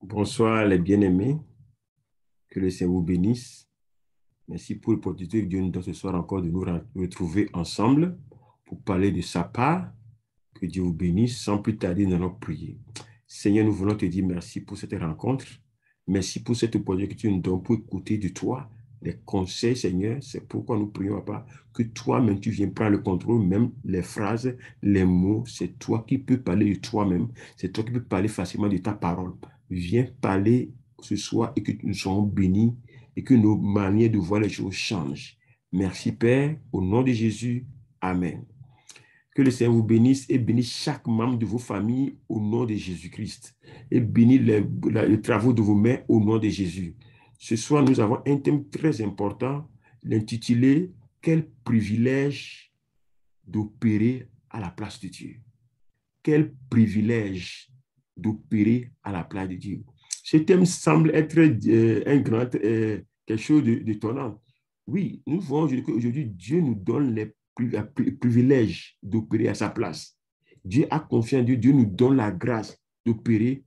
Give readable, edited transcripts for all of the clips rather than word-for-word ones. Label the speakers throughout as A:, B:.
A: Bonsoir les bien-aimés, que le Seigneur vous bénisse. Merci pour l'opportunité que Dieu nous donne ce soir encore de nous retrouver ensemble pour parler de sa part. Que Dieu vous bénisse. Sans plus tarder, nous allons prier. Seigneur, nous voulons te dire merci pour cette rencontre. Merci pour cette opportunité que tu nous donnes pour écouter de toi les conseils, Seigneur. C'est pourquoi nous prions, Papa, que toi-même, tu viennes prendre le contrôle, même les phrases, les mots. C'est toi qui peux parler de toi-même. C'est toi qui peux parler facilement de ta parole. Viens parler ce soir et que nous soyons bénis et que nos manières de voir les choses changent. Merci, Père, au nom de Jésus. Amen. Que le Seigneur vous bénisse et bénisse chaque membre de vos familles au nom de Jésus-Christ. Et bénisse les travaux de vos mains au nom de Jésus. Ce soir, nous avons un thème très important, l'intitulé « Quel privilège d'opérer à la place de Dieu ». Quel privilège d'opérer à la place de Dieu. Ce thème semble être quelque chose d'étonnant. Oui, nous voyons qu'aujourd'hui, Dieu nous donne les privilèges d'opérer à sa place. Dieu a confiance en Dieu, Dieu nous donne la grâce d'opérer.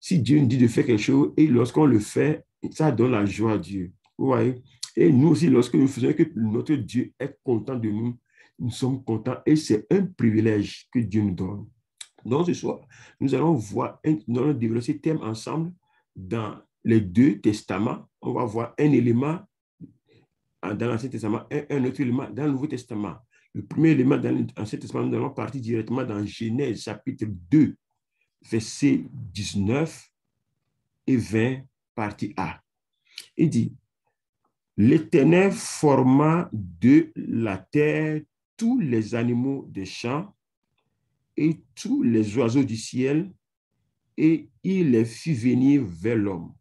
A: Si Dieu nous dit de faire quelque chose et lorsqu'on le fait, ça donne la joie à Dieu. Vous voyez? Et nous aussi, lorsque nous faisons que notre Dieu est content de nous, nous sommes contents et c'est un privilège que Dieu nous donne. Donc, ce soir, nous allons développer ce thème ensemble dans les deux testaments. On va voir un élément dans l'Ancien Testament et un autre élément dans le Nouveau Testament. Le premier élément dans l'Ancien Testament, nous allons partir directement dans Genèse chapitre 2, versets 19 et 20, partie A. Il dit, « L'Éternel forma de la terre tous les animaux des champs et tous les oiseaux du ciel, et il les fit venir vers l'homme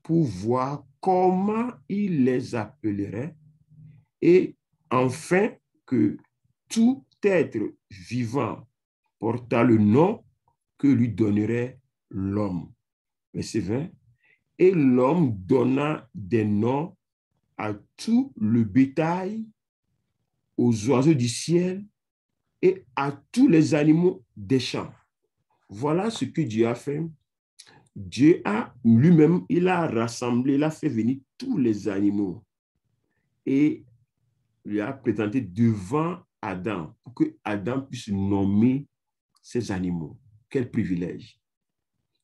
A: pour voir comment il les appellerait, et enfin que tout être vivant porta le nom que lui donnerait l'homme. » Verset 20. « Et l'homme donna des noms à tout le bétail, aux oiseaux du ciel et à tous les animaux des champs. » Voilà ce que Dieu a fait. Dieu a lui-même, il a rassemblé, il a fait venir tous les animaux et lui a présenté devant Adam pour que Adam puisse nommer ces animaux. Quel privilège.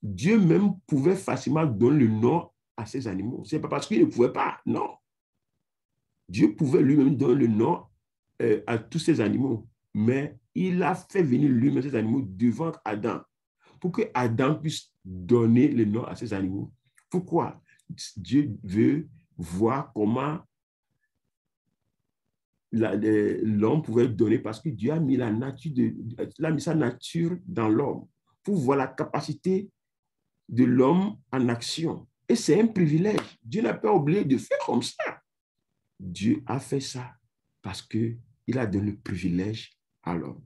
A: Dieu même pouvait facilement donner le nom à ces animaux. Ce n'est pas parce qu'il ne pouvait pas, non. Dieu pouvait lui-même donner le nom à tous ces animaux, mais il a fait venir lui-même ces animaux devant Adam pour que Adam puisse donner le nom à ces animaux. Pourquoi? Dieu veut voir comment l'homme pouvait donner, parce que Dieu a mis sa nature dans l'homme pour voir la capacité de l'homme en action. Et c'est un privilège. Dieu n'a pas oublié de faire comme ça. Dieu a fait ça parce qu'il a donné le privilège à l'homme.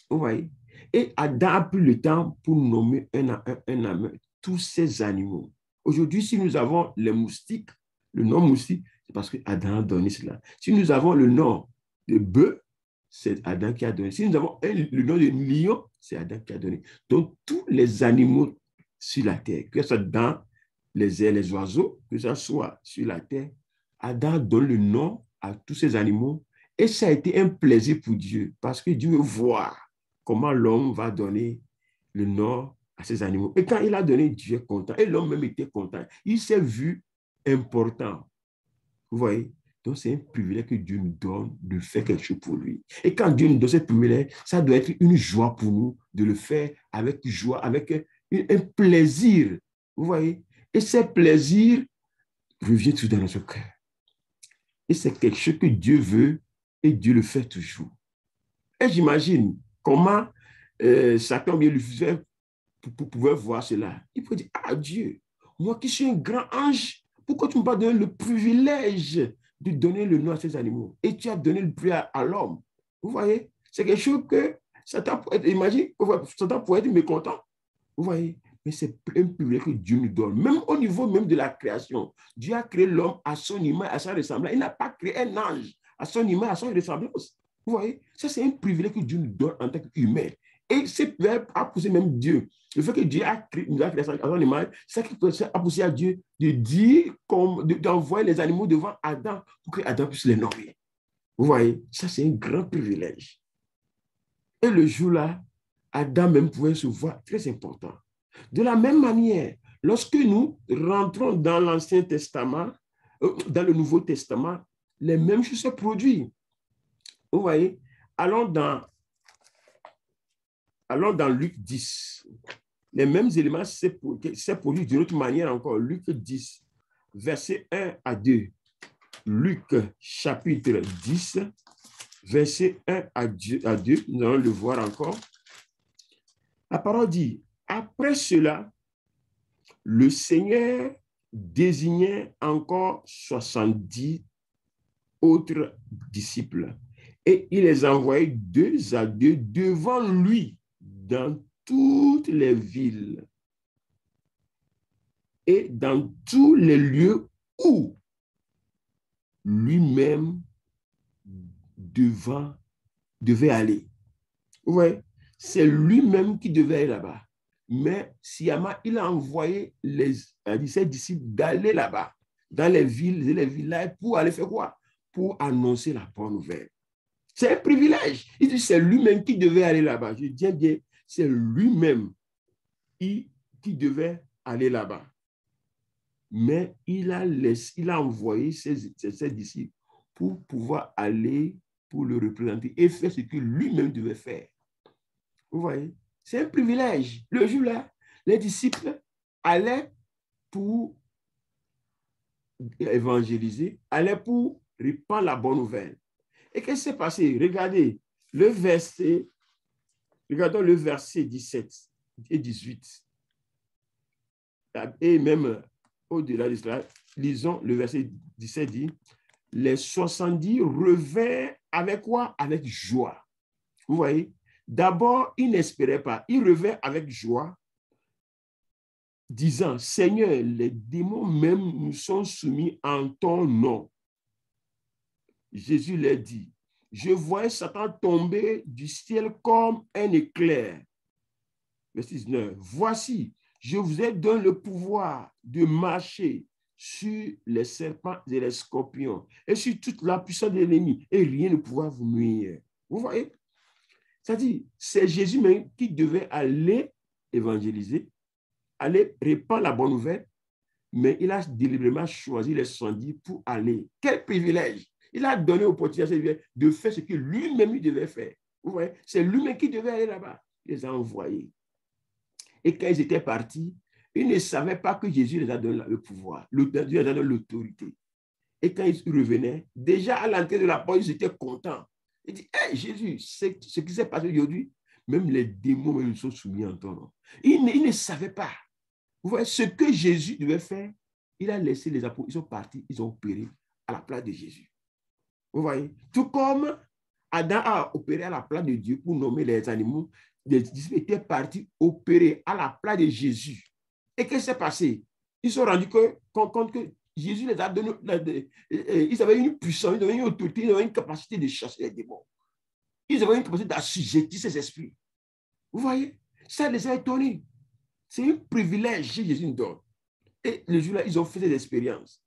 A: Vous voyez? Et Adam a pris le temps pour nommer un à un tous ces animaux. Aujourd'hui, si nous avons les moustiques, le nom moustique, c'est parce que Adam a donné cela. Si nous avons le nom de bœuf, c'est Adam qui a donné. Si nous avons le nom de lion, c'est Adam qui a donné. Donc, tous les animaux sur la terre, que ce soit dans les airs, les oiseaux, que ce soit sur la terre, Adam donne le nom à tous ces animaux. Et ça a été un plaisir pour Dieu, parce que Dieu veut voir comment l'homme va donner le nom à ces animaux. Et quand il a donné, Dieu est content. Et l'homme même était content. Il s'est vu important. Vous voyez? Donc, c'est un privilège que Dieu nous donne de faire quelque chose pour lui. Et quand Dieu nous donne ce privilège, ça doit être une joie pour nous de le faire avec joie, avec un plaisir. Vous voyez? Et ce plaisir revient tout dans notre cœur. Et c'est quelque chose que Dieu veut et Dieu le fait toujours. Et j'imagine comment Satan vient lui faire pour pouvoir voir cela. Il peut dire, ah Dieu, moi qui suis un grand ange, pourquoi tu ne m'as pas donné le privilège de donner le nom à ces animaux? Et tu as donné le privilège à l'homme. Vous voyez? C'est quelque chose que Satan pourrait être, imagine, Satan pourrait être mécontent. Vous voyez? Mais c'est un privilège que Dieu nous donne. Même au niveau même de la création. Dieu a créé l'homme à son image, à sa ressemblance. Il n'a pas créé un ange à son image, à son ressemblance. Vous voyez? Ça, c'est un privilège que Dieu nous donne en tant qu'humain. Et ce privilège a poussé même Dieu. Le fait que Dieu nous a créé à son image, c'est ça qui a poussé à Dieu de dire, d'envoyer les animaux devant Adam pour que Adam puisse les nommer. Vous voyez, ça c'est un grand privilège. Et le jour-là, Adam même pouvait se voir très important. De la même manière, lorsque nous rentrons dans l'Ancien Testament, dans le Nouveau Testament, les mêmes choses se produisent. Vous voyez, allons dans Luc 10. Les mêmes éléments se produisent d'une autre manière encore. Luc 10, versets 1 à 2. Luc chapitre 10, versets 1 à 2. Nous allons le voir encore. La parole dit, après cela, le Seigneur désignait encore 70 autres disciples et il les envoyait 2 à 2 devant lui dans toutes les villes et dans tous les lieux où lui-même devait aller. Vous voyez, c'est lui-même qui devait aller là-bas. Mais sciemment, il a envoyé ses disciples d'aller là-bas, dans les villes et les villages, pour aller faire quoi? Pour annoncer la bonne nouvelle. C'est un privilège. Il dit c'est lui-même qui devait aller là-bas. Je dis bien, c'est lui-même qui devait aller là-bas. Mais il a envoyé ses disciples pour pouvoir aller, pour le représenter et faire ce que lui-même devait faire. Vous voyez? C'est un privilège. Le jour-là, les disciples allaient pour évangéliser, allaient pour répandre la bonne nouvelle. Et qu'est-ce qui s'est passé? Regardons le verset 17 et 18. Et même au-delà de cela, lisons le verset 17 dit, les 70 revinrent avec quoi? Avec joie. Vous voyez? D'abord, ils n'espéraient pas. Ils revinrent avec joie, disant, Seigneur, les démons même nous sont soumis en ton nom. Jésus leur dit, je voyais Satan tomber du ciel comme un éclair. Verset 19, voici, je vous ai donné le pouvoir de marcher sur les serpents et les scorpions et sur toute la puissance de l'ennemi et rien ne pourra vous nuire. Vous voyez? C'est-à-dire, c'est Jésus même qui devait aller évangéliser, aller répandre la bonne nouvelle, mais il a délibérément choisi les 70 pour aller. Quel privilège! Il a donné l'opportunité de faire ce que lui-même il devait faire. Vous voyez? C'est lui-même qui devait aller là-bas. Il les a envoyés. Et quand ils étaient partis, ils ne savaient pas que Jésus les a donné le pouvoir. Dieu les a donné l'autorité. Et quand ils revenaient, déjà à l'entrée de la porte, ils étaient contents. Ils disent, hey, Jésus, c'est ce qui s'est passé aujourd'hui, même les démons même, ils sont soumis en ton nom. Ils ne savaient pas. Vous voyez, ce que Jésus devait faire, il a laissé les apôtres, ils sont partis, ils ont opéré à la place de Jésus. Vous voyez, tout comme Adam a opéré à la place de Dieu pour nommer les animaux, les disciples étaient partis opérer à la place de Jésus. Et qu'est-ce qui s'est passé? Ils se sont rendus compte que Jésus les a donné, ils avaient une puissance, ils avaient une autorité, ils avaient une capacité de chasser les démons. Ils avaient une capacité d'assujettir ces esprits. Vous voyez? Ça les a étonnés. C'est un privilège que Jésus nous donne. Et le jour-là, ils ont fait des expériences.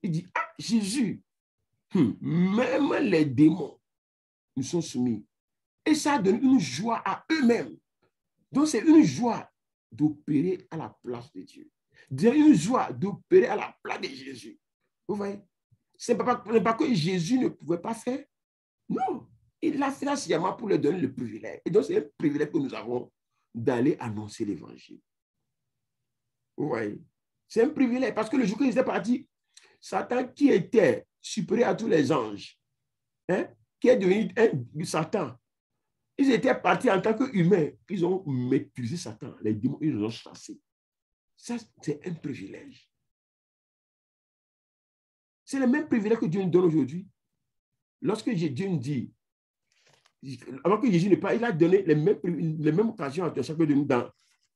A: Il dit, ah, Jésus, même les démons nous sont soumis. Et ça donne une joie à eux-mêmes. Donc, c'est une joie d'opérer à la place de Dieu. C'est une joie d'opérer à la place de Jésus. Vous voyez? Ce n'est pas que Jésus ne pouvait pas faire. Non. Il l'a fait sciemment pour leur donner le privilège. Et donc, c'est un privilège que nous avons d'aller annoncer l'évangile. Vous voyez? C'est un privilège parce que le jour qu'ils étaient partis, Satan qui était supérieur à tous les anges, qui est devenu Satan, ils étaient partis en tant qu'humains. Ils ont maîtrisé Satan. Les démons, ils l'ont chassé. Ça, c'est un privilège. C'est le même privilège que Dieu nous donne aujourd'hui. Lorsque Dieu nous dit, avant que Jésus ne parle, il a donné les mêmes occasions à chacun de nous.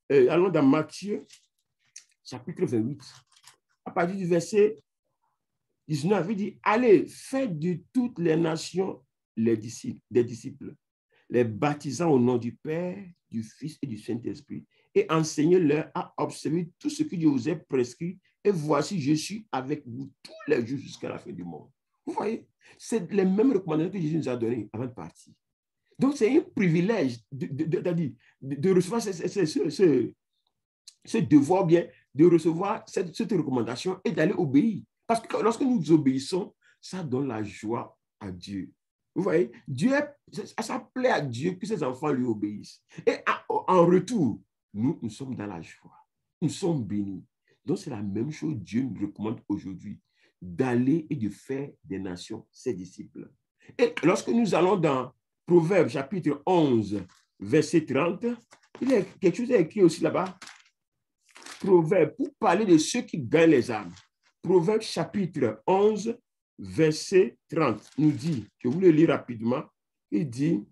A: Allons dans Matthieu, chapitre 28. À partir du verset 19, il dit, allez, faites de toutes les nations des disciples, les baptisant au nom du Père du Fils et du Saint-Esprit, et enseignez-leur à observer tout ce que je vous ai prescrit, et voici, je suis avec vous tous les jours jusqu'à la fin du monde. Vous voyez, c'est les mêmes recommandations que Jésus nous a données avant de partir. Donc, c'est un privilège de recevoir ce devoir bien, de recevoir cette recommandation et d'aller obéir. Parce que lorsque nous obéissons, ça donne la joie à Dieu. Vous voyez, ça plaît à Dieu que ses enfants lui obéissent. Et en retour, nous sommes dans la joie. Nous sommes bénis. Donc, c'est la même chose que Dieu nous recommande aujourd'hui, d'aller et de faire des nations ses disciples. Et lorsque nous allons dans Proverbes chapitre 11, verset 30, il y a quelque chose écrit aussi là-bas. Proverbes, pour parler de ceux qui gagnent les âmes. Proverbes chapitre 11, verset 30 nous dit, je vous le lis rapidement, il dit,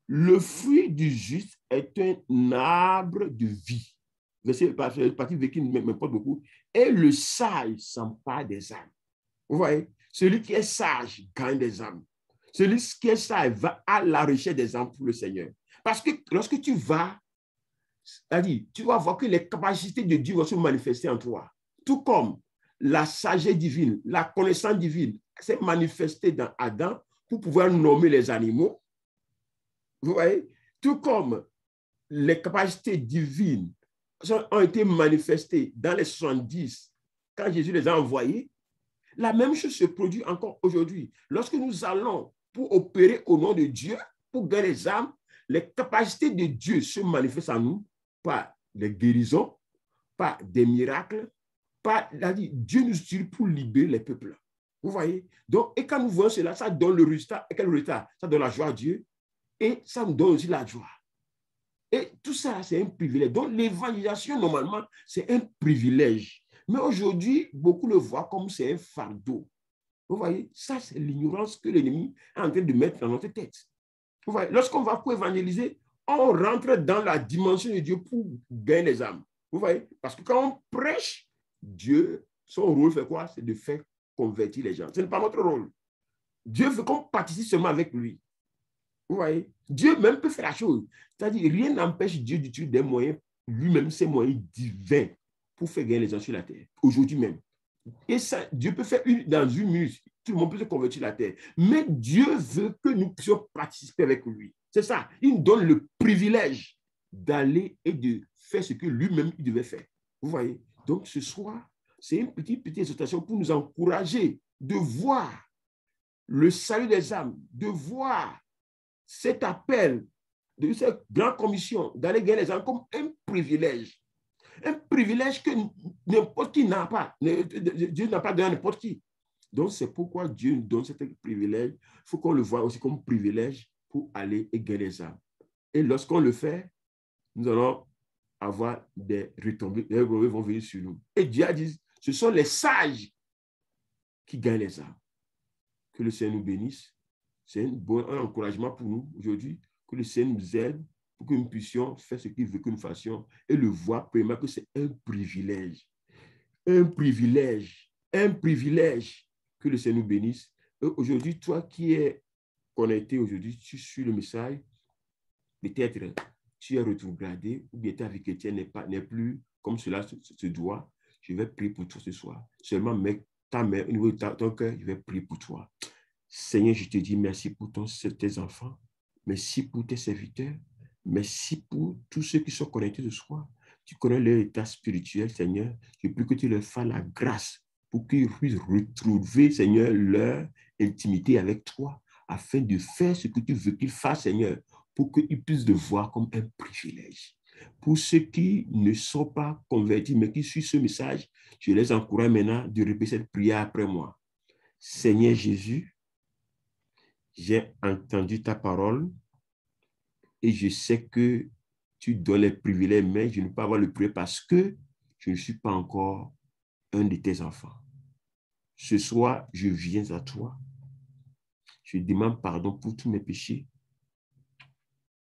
A: le fruit du juste est un arbre de vie. Verset partie vécu m'importe beaucoup. Et le sage s'empare des âmes. Vous voyez, celui qui est sage gagne des âmes. Celui qui est sage va à la recherche des âmes pour le Seigneur. Parce que lorsque tu vas, c'est-à-dire, tu vas voir que les capacités de Dieu vont se manifester en toi. Tout comme la sagesse divine, la connaissance divine s'est manifestée dans Adam pour pouvoir nommer les animaux. Vous voyez? Tout comme les capacités divines ont été manifestées dans les 70 quand Jésus les a envoyés, la même chose se produit encore aujourd'hui. Lorsque nous allons pour opérer au nom de Dieu, pour gagner les âmes, les capacités de Dieu se manifestent en nous par des guérisons, par des miracles, par Dieu nous utilise pour libérer les peuples. Vous voyez? Donc, et quand nous voyons cela, ça donne le résultat. Et quel résultat? Ça donne la joie à Dieu et ça nous donne aussi la joie. Et tout ça, c'est un privilège. Donc, l'évangélisation, normalement, c'est un privilège. Mais aujourd'hui, beaucoup le voient comme c'est un fardeau. Vous voyez, ça, c'est l'ignorance que l'ennemi est en train de mettre dans notre tête. Vous voyez, lorsqu'on va pour évangéliser, on rentre dans la dimension de Dieu pour gagner les âmes. Vous voyez, parce que quand on prêche, Dieu, son rôle fait quoi? C'est de faire convertir les gens. Ce n'est pas notre rôle. Dieu veut qu'on participe seulement avec lui. Vous voyez, Dieu même peut faire la chose. C'est-à-dire, rien n'empêche Dieu d'utiliser des moyens, lui-même, ses moyens divins pour faire gagner les gens sur la terre, aujourd'hui même. Et ça, Dieu peut faire dans une minute, tout le monde peut se convertir la terre. Mais Dieu veut que nous puissions participer avec lui. C'est ça. Il nous donne le privilège d'aller et de faire ce que lui-même il devait faire. Vous voyez? Donc, ce soir, c'est une petite exhortation pour nous encourager de voir le salut des âmes, de voir cet appel de cette grande commission d'aller gagner les âmes comme un privilège. Un privilège que n'importe qui n'a pas. Dieu n'a pas donné à n'importe qui. Donc, c'est pourquoi Dieu nous donne ce privilège. Il faut qu'on le voie aussi comme privilège pour aller et gagner les âmes. Et lorsqu'on le fait, nous allons avoir des retombées. Les retombées vont venir sur nous. Et Dieu a dit, ce sont les sages qui gagnent les âmes. Que le Seigneur nous bénisse. C'est un encouragement pour nous aujourd'hui. Que le Seigneur nous aide pour que nous puissions faire ce qu'il veut que nous fassions et le voir premièrement que c'est un privilège. Un privilège. Un privilège. Que le Seigneur nous bénisse. Et aujourd'hui, toi qui es connecté aujourd'hui, tu suis le message, peut-être tu es rétrogradé ou bien ta vie chrétienne n'est plus comme cela se doit. Je vais prier pour toi ce soir. Seulement mets ta main au niveau de ton cœur, je vais prier pour toi. Seigneur, je te dis merci pour tes enfants. Merci pour tes serviteurs. Merci pour tous ceux qui sont connectés ce soir. Tu connais leur état spirituel, Seigneur. Je prie que tu leur fasses la grâce pour qu'ils puissent retrouver, Seigneur, leur intimité avec toi, afin de faire ce que tu veux qu'ils fassent, Seigneur, pour qu'ils puissent le voir comme un privilège. Pour ceux qui ne sont pas convertis, mais qui suivent ce message, je les encourage maintenant de répéter cette prière après moi. Seigneur Jésus, j'ai entendu ta parole et je sais que tu donnes les privilèges, mais je ne peux pas avoir le privilège parce que je ne suis pas encore un de tes enfants. Ce soir, je viens à toi. Je demande pardon pour tous mes péchés.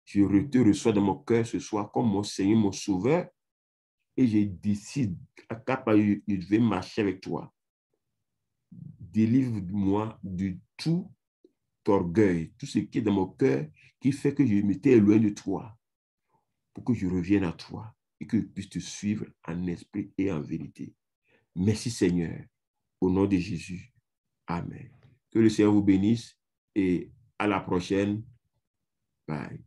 A: Je te reçois dans mon cœur ce soir comme mon Seigneur, mon Sauveur, et je décide à capable je vais marcher avec toi. Délivre-moi de tout orgueil, tout ce qui est dans mon cœur qui fait que je m'étais éloigné de toi. pour que je revienne à toi et que je puisse te suivre en esprit et en vérité. Merci Seigneur. Au nom de Jésus. Amen. Que le Seigneur vous bénisse et à la prochaine. Bye.